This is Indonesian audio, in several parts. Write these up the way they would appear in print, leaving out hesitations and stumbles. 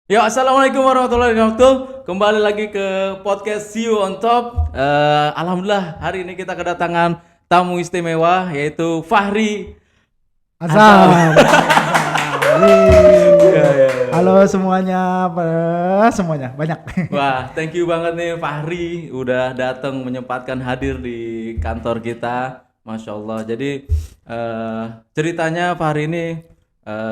Yo, assalamualaikum warahmatullahi wabarakatuh. Kembali lagi ke podcast See You on Top. Alhamdulillah hari ini kita kedatangan tamu istimewa yaitu Fahri. Azam. Ya, ya, ya. Halo semuanya, semuanya banyak. Wah, thank you banget nih Fahri udah datang menyempatkan hadir di kantor kita. Masya Allah. Jadi ceritanya Fahri ini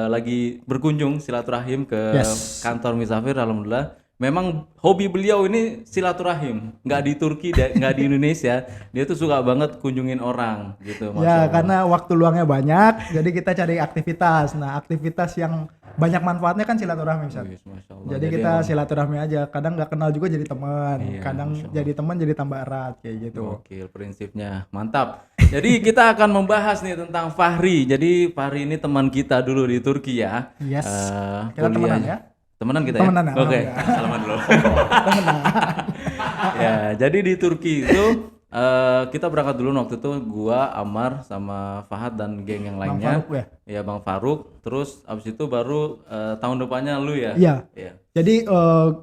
lagi berkunjung silaturahim ke Yes. kantor Misafir. Alhamdulillah. Memang hobi beliau ini silaturahim, nggak di Turki, nggak di Indonesia. Dia tuh suka banget kunjungin orang, gitu. Masya Ya Allah. karena waktu luangnya banyak, jadi kita cari aktivitas. Nah aktivitas yang banyak manfaatnya kan silaturahmi, Ustaz. Wih, Masya Allah. Jadi kita emang silaturahmi aja. Kadang nggak kenal juga jadi teman, Iya, kadang Masya Allah. jadi teman jadi tambah erat kayak gitu. Gokil prinsipnya, mantap. Jadi kita akan membahas nih tentang Fahri. Jadi Fahri ini teman kita dulu di Turki ya. Yes. Kita Kuliah- temenan ya? Temenan kita Temenan ya? ya, Oke, alhamdulillah. salaman dulu. Ya, jadi di Turki itu kita berangkat dulu waktu itu gua, Amar sama Fahad dan geng yang Bang lainnya. Faruk ya? Ya, Bang Faruk. Terus abis itu baru tahun depannya lu ya? Iya. Iya. Jadi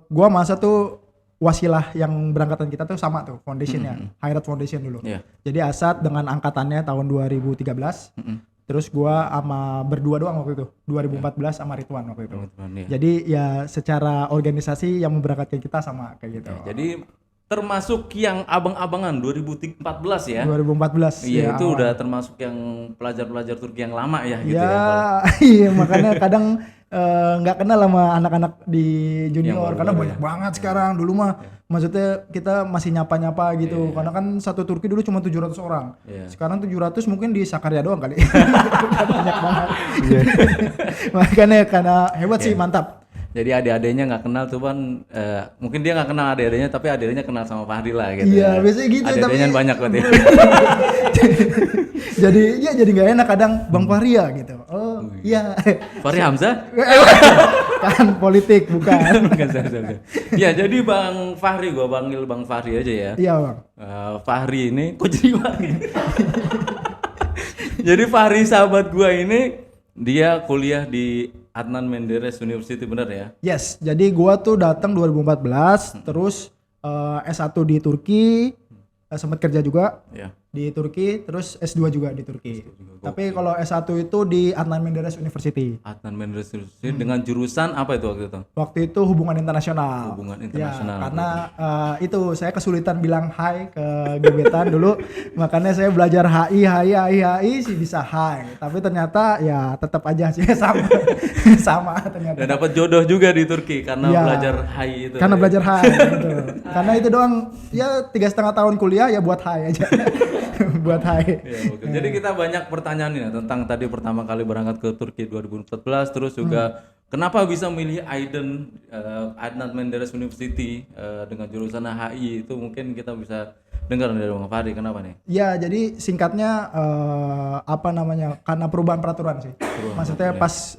gua masa tuh wasilah yang berangkatan kita tuh sama tuh foundationnya, Hayrat Foundation dulu. Iya. Jadi Asad dengan angkatannya tahun 2013. Terus gua sama berdua doang waktu itu, 2014 sama Ridwan waktu itu. Teman-teman, iya. Jadi ya secara organisasi yang memberangkatkan kita sama kayak gitu. Jadi termasuk yang abang-abangan 2014 ya? 2014. Iya, ya, itu awal. udah termasuk yang pelajar-pelajar Turki yang lama ya gitu Ya, ya. iya makanya kadang nggak kenal sama anak-anak di junior baru-baru karena ya. banyak banget sekarang. Dulu mah maksudnya kita masih nyapa-nyapa gitu. Karena kan satu Turki dulu cuma 700 orang. Iya. Sekarang 700 mungkin di Sakarya doang kali. Banyak banget. Makanya karena hebat sih, mantap. Jadi adik-adiknya nggak kenal tuh kan, mungkin dia nggak kenal adik-adiknya tapi adik-adiknya kenal sama Fahri lah gitu Iya, ya. biasanya gitu, Adik-adiknya tapi- banyak berarti. jadi nggak enak kadang Bang Fahri ya gitu. Oh iya. Fahri Hamzah? Kan politik bukan. Bukan, sorry. Ya, jadi Bang Fahri, gua panggil Bang Fahri aja ya. Iya Bang. Fahri ini kok jadi Fahri? Jadi Fahri sahabat gua ini dia kuliah di Adnan Menderes University, bener ya? Yes, jadi gua tuh datang 2014, terus S1 di Turki, sempat kerja juga Iya. di Turki, terus S2 juga di Turki. Tapi kalau S1 itu di Adnan Menderes University. Adnan Menderes University dengan jurusan apa itu waktu itu? Waktu itu hubungan internasional. Hubungan internasional. Ya, karena itu saya kesulitan bilang hai ke gebetan dulu, makanya saya belajar HI sih bisa hai. Tapi ternyata ya tetap aja sih sama, sama ternyata. Dan dapat jodoh juga di Turki karena Iya. belajar HI itu. Karena belajar hai gitu. Karena itu doang ya 3,5 tahun kuliah ya buat hai aja. Buat hai. Ya, oke. Jadi kita banyak pertanyaan nih tentang tadi pertama kali berangkat ke Turki 2014, terus juga kenapa bisa milih Adnan Menderes University dengan jurusan HI, itu mungkin kita bisa dengar dari Bang Fahri, kenapa nih? Ya, jadi singkatnya apa namanya? Karena perubahan peraturan sih. Maksudnya pas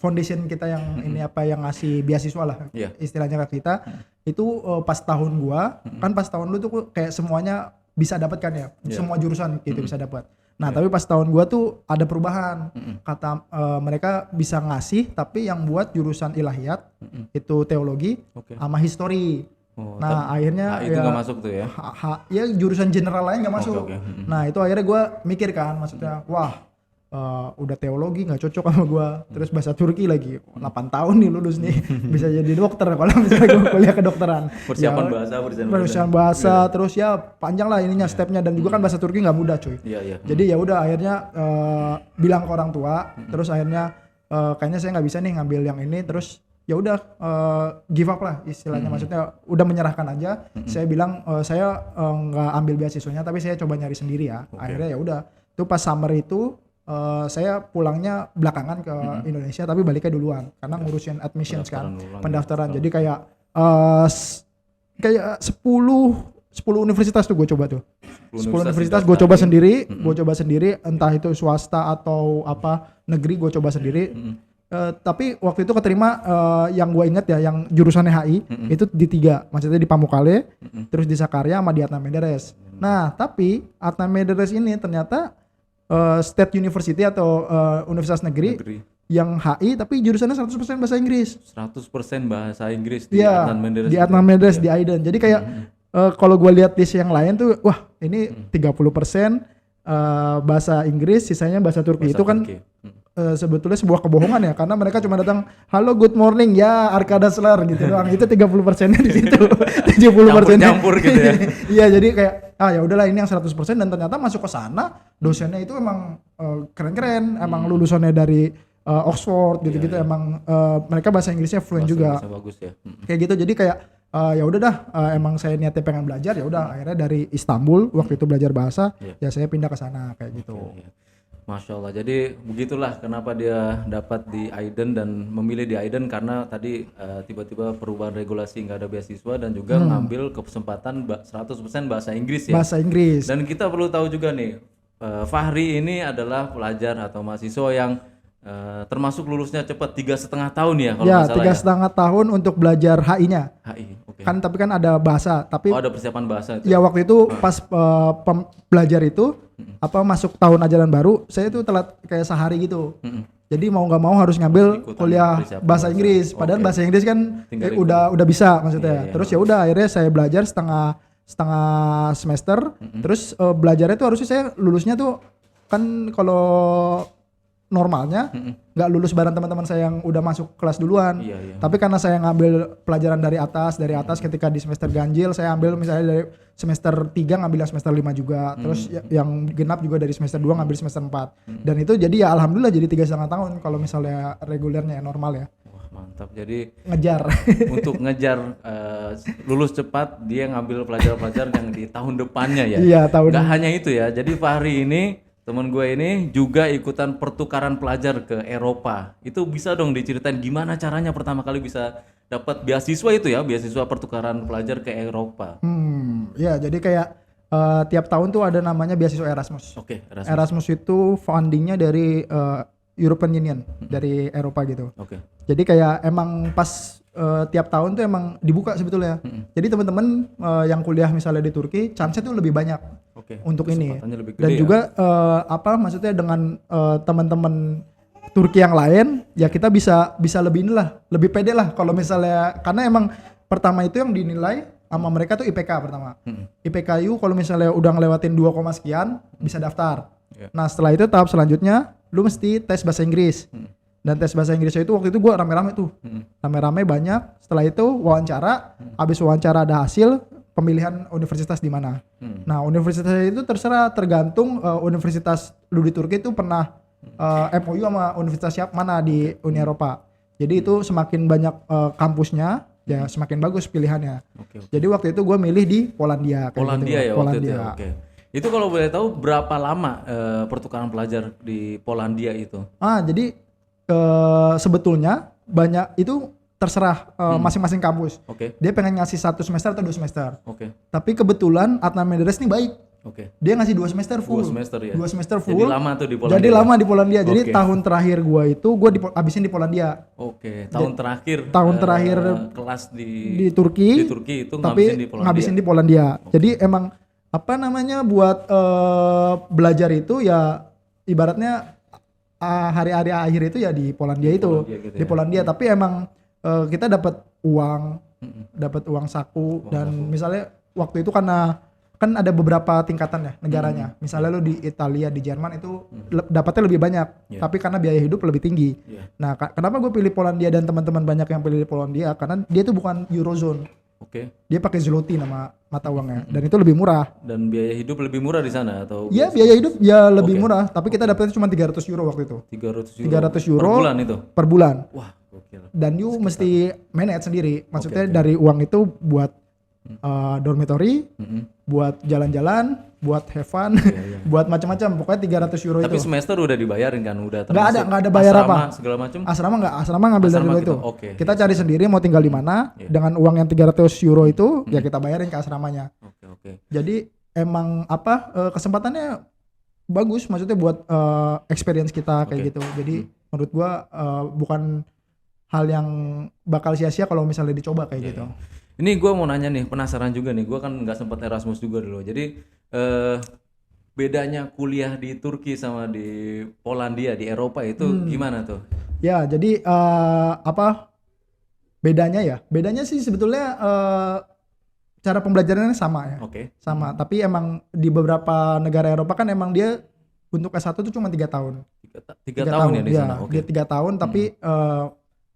foundation kita yang ini apa yang ngasih beasiswa lah. Iya. Istilahnya ke kita itu pas tahun gua, kan pas tahun lu tuh kayak semuanya bisa dapat kan ya. Semua jurusan gitu bisa dapat. Nah, tapi pas tahun gua tuh ada perubahan. Kata mereka bisa ngasih tapi yang buat jurusan ilahiyat itu teologi Oke. sama history. Oh, Nah, akhirnya HI itu nggak masuk tuh ya? ya jurusan general lain nggak masuk. Oke. Nah itu akhirnya gue mikir kan, maksudnya wah udah teologi nggak cocok sama gue, terus bahasa Turki lagi 8 tahun nih lulus nih bisa jadi dokter kalau misalnya gue kuliah kedokteran. Persiapan Ya, bahasa, persiapan bahasa, terus ya panjang lah ininya stepnya, dan juga kan bahasa Turki nggak mudah cuy. Iya, iya. Jadi ya udah akhirnya bilang ke orang tua, terus akhirnya kayaknya saya nggak bisa nih ngambil yang ini, terus ya udah give up lah istilahnya, maksudnya udah menyerahkan aja. Saya bilang saya nggak ambil beasiswanya tapi saya coba nyari sendiri ya. Akhirnya ya udah tuh pas summer itu saya pulangnya belakangan ke Indonesia tapi baliknya duluan karena ngurusin admissions kan, Pendaftaran ulang, pendaftaran. Jadi kayak kayak 10 universitas tuh gue coba tuh. 10 universitas gue coba sendiri, entah itu swasta atau apa negeri gue coba sendiri. Tapi waktu itu keterima yang gue inget ya, yang jurusannya HI itu di 3, maksudnya di Pamukkale, terus di Sakarya sama di Adnan Menderes. Nah tapi Adnan Menderes ini ternyata state university atau universitas negeri yang HI tapi jurusannya 100% bahasa Inggris. 100% bahasa Inggris di Iya, Adnan Menderes. di Adnan Menderes di Aiden. Jadi kayak kalau gue lihat list yang lain tuh, wah ini 30% bahasa Inggris, sisanya bahasa Turki. Bahasa Itu kan Turki. sebetulnya sebuah kebohongan ya, karena mereka cuma datang, halo good morning ya Arkadaşlar gitu doang. Itu 30%-nya di situ. 70% Campur gitu ya. Iya, jadi kayak ya udahlah ini yang 100% dan ternyata masuk ke sana dosennya itu emang keren-keren, emang lulusannya dari Oxford gitu-gitu, emang mereka bahasa Inggrisnya fluent juga. Bagus ya. Kayak gitu, jadi kayak ya udah dah, emang saya niatnya pengen belajar, ya udah akhirnya dari Istanbul waktu itu belajar bahasa, ya saya pindah ke sana kayak gitu. Iya. Masya Allah. Jadi begitulah kenapa dia dapat di Aiden dan memilih di Aiden, karena tadi tiba-tiba perubahan regulasi nggak ada beasiswa dan juga ngambil kesempatan 100% bahasa Inggris ya. Bahasa Inggris. Dan kita perlu tahu juga nih, Fahri ini adalah pelajar atau mahasiswa yang termasuk lulusnya cepat 3,5 tahun ya kalau Ya, nggak salah 3,5 tahun untuk belajar HI-nya. HI. Oke. Kan tapi kan ada bahasa, tapi Oh, ada persiapan bahasa itu. ya waktu itu pas belajar itu masuk tahun ajaran baru, saya itu telat kayak sehari gitu. Jadi mau nggak mau harus ngambil Ikutan kuliah persiapan bahasa Inggris. Padahal Oke. bahasa Inggris kan Tinggal udah bisa maksudnya. Iya. Terus ya udah akhirnya saya belajar setengah semester. Terus belajarnya tuh harusnya saya lulusnya tuh kan kalau normalnya nggak lulus bareng teman-teman saya yang udah masuk kelas duluan. Iya. Tapi karena saya ngambil pelajaran dari atas ketika di semester ganjil saya ambil misalnya dari semester 3 ngambil yang semester 5 juga. Terus yang genap juga dari semester 2 ngambil semester 4. Dan itu jadi ya alhamdulillah jadi 3,5 tahun kalau misalnya regulernya ya normal ya. Wah, mantap. Jadi Ngejar. untuk ngejar lulus cepat, dia ngambil pelajaran-pelajaran yang di tahun depannya ya. Iya, tahun. Nggak hanya itu ya. Jadi Fahri ini, teman gue ini juga ikutan pertukaran pelajar ke Eropa. Itu bisa dong diceritain gimana caranya pertama kali bisa dapat beasiswa itu ya, beasiswa pertukaran pelajar ke Eropa. Ya jadi kayak tiap tahun tuh ada namanya beasiswa Erasmus. Oke, Erasmus. Erasmus itu fundingnya dari European Union, dari Eropa gitu. Oke. Jadi kayak emang pas tiap tahun tuh emang dibuka sebetulnya. Jadi teman-teman yang kuliah misalnya di Turki, chance-nya tuh lebih banyak Oke. untuk ini. Kesempatannya lebih gede Dan ya. juga maksudnya dengan teman-teman Turki yang lain, ya kita bisa lebih inilah, lebih pede lah kalau misalnya, karena emang pertama itu yang dinilai sama mereka tuh IPK pertama. IPK kalau misalnya udah ngelewatin 2, sekian bisa daftar. Iya. Nah setelah itu tahap selanjutnya lu mesti tes bahasa Inggris. Dan tes bahasa Inggris itu waktu itu gue rame-rame tuh. Rame-rame banyak. Setelah itu wawancara, habis wawancara ada hasil pemilihan universitas di mana. Nah, universitas itu tergantung universitas lu di Turki itu pernah MOU sama universitas mana di Uni Eropa. Jadi itu semakin banyak kampusnya, ya semakin bagus pilihannya. Oke. Jadi waktu itu gue milih di Polandia. Kayak Polandia gitu. ya waktu itu ya. Oke. Itu kalau boleh tahu berapa lama pertukaran pelajar di Polandia itu? Jadi sebetulnya banyak itu terserah masing-masing kampus. Oke. Dia pengen ngasih 1 semester atau 2 semester. Oke. Tapi kebetulan Adnan Menderes ini baik. Oke. Dia ngasih 2 semester full. 2 semester ya. 2 semester full. Jadi lama tuh di Polandia. Jadi lama di Polandia. Jadi Oke. tahun terakhir gua itu habisin di Polandia. Oke, tahun terakhir. Kelas Di di Turki. Itu Tapi ngabisin di Polandia. ngabisin di Polandia. Jadi emang buat belajar itu ya ibaratnya hari-hari akhir itu ya di Polandia itu. Polandia gitu Di ya. Polandia, tapi emang kita dapat uang saku dan misalnya waktu itu karena kan ada beberapa tingkatan ya negaranya. Misalnya lu di Italia, di Jerman itu dapatnya lebih banyak, tapi karena biaya hidup lebih tinggi. Nah, kenapa gue pilih Polandia dan teman-teman banyak yang pilih Polandia? Karena dia itu bukan Eurozone. Oke. Dia pakai zloty nama mata uangnya dan itu lebih murah. Dan biaya hidup lebih murah di sana atau? Iya, biaya hidup ya lebih murah, tapi kita dapatnya cuma 300 euro waktu itu. 300 euro. 300 euro per bulan itu. Per bulan. Wah, gokil. Dan you mesti manage sendiri. Maksudnya dari uang itu buat dormitory, buat jalan-jalan, buat have fun, buat macam-macam. Pokoknya 300 euro Tapi itu. semester udah dibayarin kan, udah Nggak ada bayar asrama, apa. segala macam. Asrama ngambil dari Asrama dulu gitu, itu. oke. Kita cari sendiri mau tinggal di mana dengan uang yang 300 euro itu ya kita bayarin ke asramanya. Oke. Jadi emang kesempatannya bagus, maksudnya buat experience kita kayak gitu. Jadi menurut gua bukan hal yang bakal sia-sia kalau misalnya dicoba kayak gitu. Ini gue mau nanya nih, penasaran juga nih, gue kan nggak sempat Erasmus juga dulu. Jadi bedanya kuliah di Turki sama di Polandia di Eropa itu gimana tuh? Ya, jadi apa bedanya ya? Bedanya sih sebetulnya cara pembelajarannya sama ya. Oke. Sama, tapi emang di beberapa negara Eropa kan emang dia untuk S1 tuh cuma 3 tahun. Tiga tahun ya di ya, sana. Oke. dia 3 tahun tapi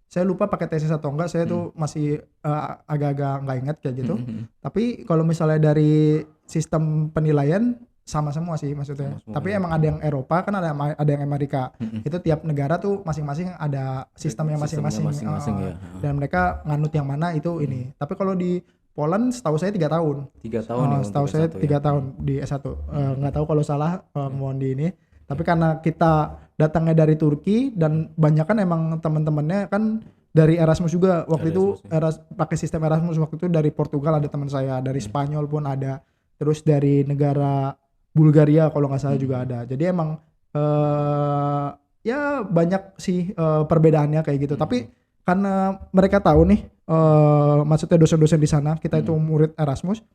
saya lupa pakai tesis atau enggak, saya tuh masih agak-agak nggak ingat kayak gitu. Tapi kalau misalnya dari sistem penilaian sama semua sih maksudnya. Sama semua, Tapi ya. emang ada yang Eropa kan ada yang Amerika. Itu tiap negara tuh masing-masing ada sistemnya masing-masing. masing-masing, ya. Dan mereka nganut yang mana itu ini. Tapi kalau di Poland setahu saya 3 tahun. 3 tahun ya Setahu untuk saya S1 3 ya. tahun di S1. Nggak tahu kalau salah mohon di ini. Tapi karena kita datangnya dari Turki dan banyak kan emang teman-temannya kan dari Erasmus juga waktu Dari itu Erasmus, pakai sistem Erasmus waktu itu dari Portugal ada teman saya, dari Spanyol pun ada, terus dari negara Bulgaria kalau nggak salah juga ada. Jadi emang ya banyak sih perbedaannya kayak gitu. Tapi karena mereka tahu nih maksudnya dosen-dosen di sana kita itu murid Erasmus,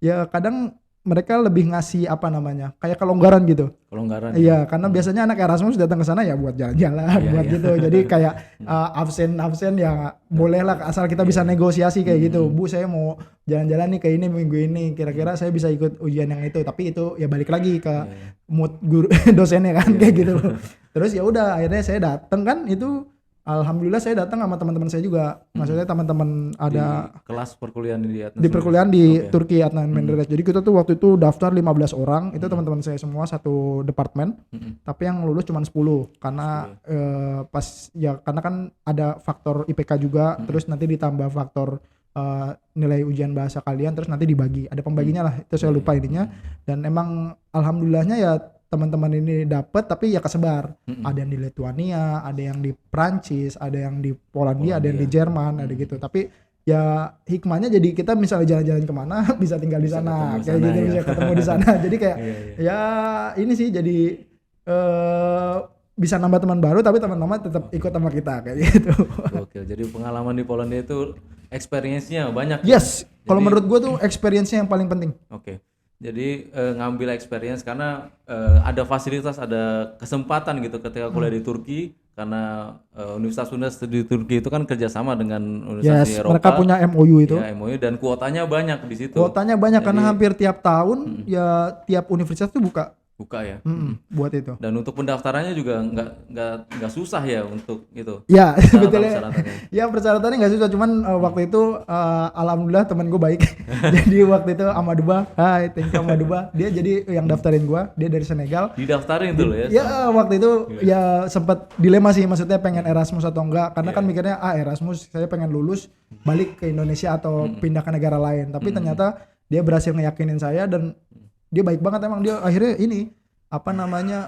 ya kadang mereka lebih ngasih apa namanya kayak kelonggaran gitu. Kelonggaran. Iya, karena biasanya anak Erasmus datang ke sana ya buat jalan-jalan, buat gitu. Jadi kayak absen ya boleh lah asal kita bisa negosiasi kayak gitu. Bu, saya mau jalan-jalan nih ke ini minggu ini. Kira-kira saya bisa ikut ujian yang itu. Tapi itu ya balik lagi ke mood guru dosennya kan kayak gitu. Terus ya udah akhirnya saya datang kan itu. Alhamdulillah saya datang sama teman-teman saya juga. Maksudnya teman-teman ada di kelas perkuliahan di Adnan di perkuliahan di Oke. Turki Adnan Menderes. Jadi kita tuh waktu itu daftar 15 orang, itu teman-teman saya semua satu departemen. Tapi yang lulus cuma 10 karena karena kan ada faktor IPK juga, terus nanti ditambah faktor nilai ujian bahasa kalian, terus nanti dibagi. Ada pembaginya lah, itu saya lupa ininya. Dan emang alhamdulillahnya ya teman-teman ini dapat, tapi ya kesebar. Ada yang di Lituania, ada yang di Prancis, ada yang di Polandia, ada yang di Jerman, ada gitu. Tapi ya hikmahnya jadi kita misalnya jalan-jalan kemana bisa tinggal di sana, kayak gitu, bisa ketemu di sana. Jadi kayak ya ini sih jadi bisa nambah teman baru, tapi teman-teman tetap ikut sama kita kayak gitu. Oke, jadi pengalaman di Polandia itu experience-nya banyak. Yes, kalau Jadi- menurut gue tuh experience-nya yang paling penting. Oke. Jadi ngambil experience karena ada fasilitas, ada kesempatan gitu ketika kuliah di Turki karena universitas-universitas di Turki itu kan kerjasama dengan universitas di Yes, Eropa. mereka punya MOU itu. Ya, MOU dan kuotanya banyak di situ. Kuotanya banyak karena hampir tiap tahun ya tiap universitas tuh buka Buka ya. buat itu. Dan untuk pendaftarannya juga nggak susah ya untuk itu. Ya, sebetulnya Persyaratannya. ya persyaratannya nggak susah, cuman waktu itu alhamdulillah temen gue baik. Jadi waktu itu Amaduba, hai thank you Amaduba, dia jadi yang daftarin gue, dia dari Senegal. Didaftarin tuh loh ya. Ya waktu itu ya sempat dilema sih, maksudnya pengen Erasmus atau enggak, karena kan mikirnya Erasmus saya pengen lulus balik ke Indonesia atau pindah ke negara lain, tapi ternyata dia berhasil ngeyakinin saya dan dia baik banget, emang dia akhirnya ini apa namanya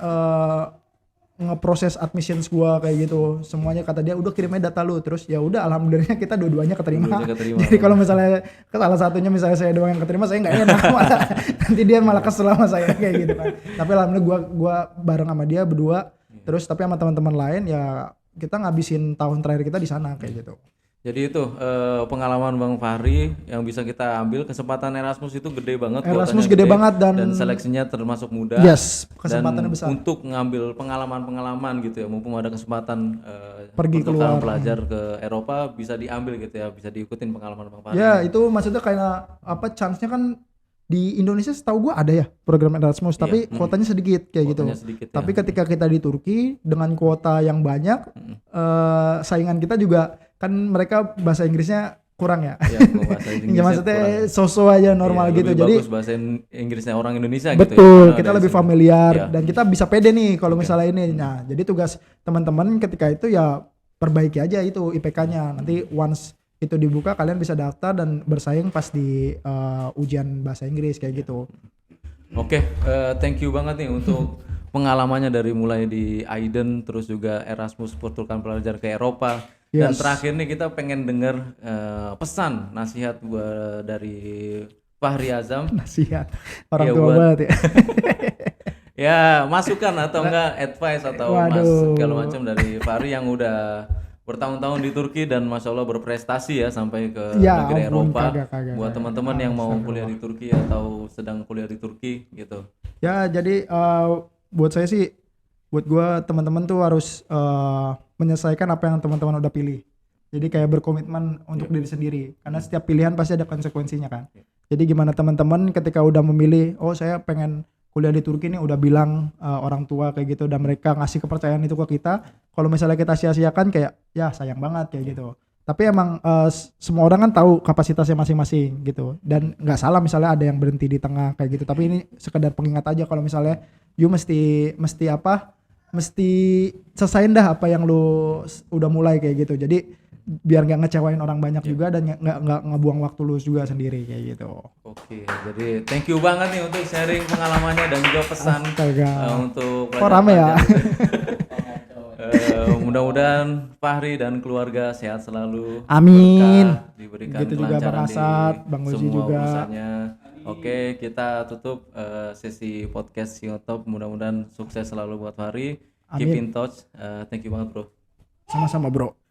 ngeproses admissions gua kayak gitu semuanya, kata dia udah kirim aja data lu, terus ya udah alhamdulillah kita dua-duanya keterima. Dua-duanya keterima. Jadi kalau misalnya salah satunya misalnya saya doang yang keterima, saya nggak enak malah nanti dia malah kesel sama saya kayak gitu kan. Tapi alhamdulillah gua bareng sama dia berdua, terus tapi sama teman-teman lain ya kita ngabisin tahun terakhir kita di sana kayak gitu. Jadi itu pengalaman Bang Fahri yang bisa kita ambil, kesempatan Erasmus itu gede banget. Erasmus kuotanya gede banget dan seleksinya termasuk mudah. Yes, kesempatannya dan besar. untuk ngambil pengalaman-pengalaman gitu ya, mumpung ada kesempatan Pergi pertukaran keluar. pelajar ke Eropa bisa diambil gitu ya, bisa diikutin pengalaman Bang Fahri. Ya itu maksudnya kayak apa, chance-nya kan di Indonesia setahu gua ada ya program Erasmus, tapi kuotanya sedikit kayak Kuotanya gitu. sedikit, Tapi ya. ketika kita di Turki dengan kuota yang banyak, saingan kita juga kan mereka bahasa Inggrisnya kurang ya. Ya, bahasa Ya Inggrisnya maksudnya kurang. so-so aja normal Iya, gitu. lebih Jadi bagus bahasa Inggrisnya orang Indonesia gitu. betul, Karena kita dari lebih sini. familiar Iya. dan kita bisa pede nih kalau misalnya ini. Nah, jadi tugas teman-teman ketika itu ya perbaiki aja itu IPK-nya. Nanti once itu dibuka kalian bisa daftar dan bersaing pas di ujian bahasa Inggris kayak gitu. Oke, thank you banget nih untuk pengalamannya dari mulai di Aiden terus juga Erasmus pertukaran pelajar ke Eropa. Dan Yes. terakhir nih kita pengen denger pesan nasihat dari Fahri Azam. Nasihat orang Iya, tua buat- banget ya. Ya, masukan atau enggak advice atau Waduh. segala macam dari Fahri yang udah bertahun-tahun di Turki dan masya Allah berprestasi ya sampai ke Ya negeri ampun, Eropa. kagak. Buat teman-teman yang mau kuliah di Turki atau sedang kuliah di Turki gitu. Ya jadi buat saya sih, buat gua teman-teman tuh harus menyelesaikan apa yang teman-teman udah pilih. Jadi kayak berkomitmen untuk diri sendiri, karena setiap pilihan pasti ada konsekuensinya kan. Jadi gimana teman-teman ketika udah memilih, oh saya pengen kuliah di Turki nih, udah bilang orang tua kayak gitu, dan mereka ngasih kepercayaan itu ke kita. Kalau misalnya kita sia-siakan kayak ya sayang banget kayak gitu. Tapi emang semua orang kan tahu kapasitasnya masing-masing gitu, dan nggak salah misalnya ada yang berhenti di tengah kayak gitu. Tapi ini sekedar pengingat aja kalau misalnya you mesti apa? Mesti selesaiin dah apa yang lu udah mulai kayak gitu. Jadi biar nggak ngecewain orang banyak juga, dan nggak ngebuang waktu lu juga sendiri kayak gitu. Oke, jadi thank you banget nih untuk sharing pengalamannya dan juga pesan Astaga. untuk Kok rame ya? mudah-mudahan Fahri dan keluarga sehat selalu, Amin. berkah, diberikan Gitu juga Bang kelancaran Asad, di Bang Uzi semua juga. urusannya. Oke, kita tutup sesi podcast Singotop. Mudah-mudahan sukses selalu buat Fahri. Keep Amin. in touch. Thank you banget bro. Sama-sama bro.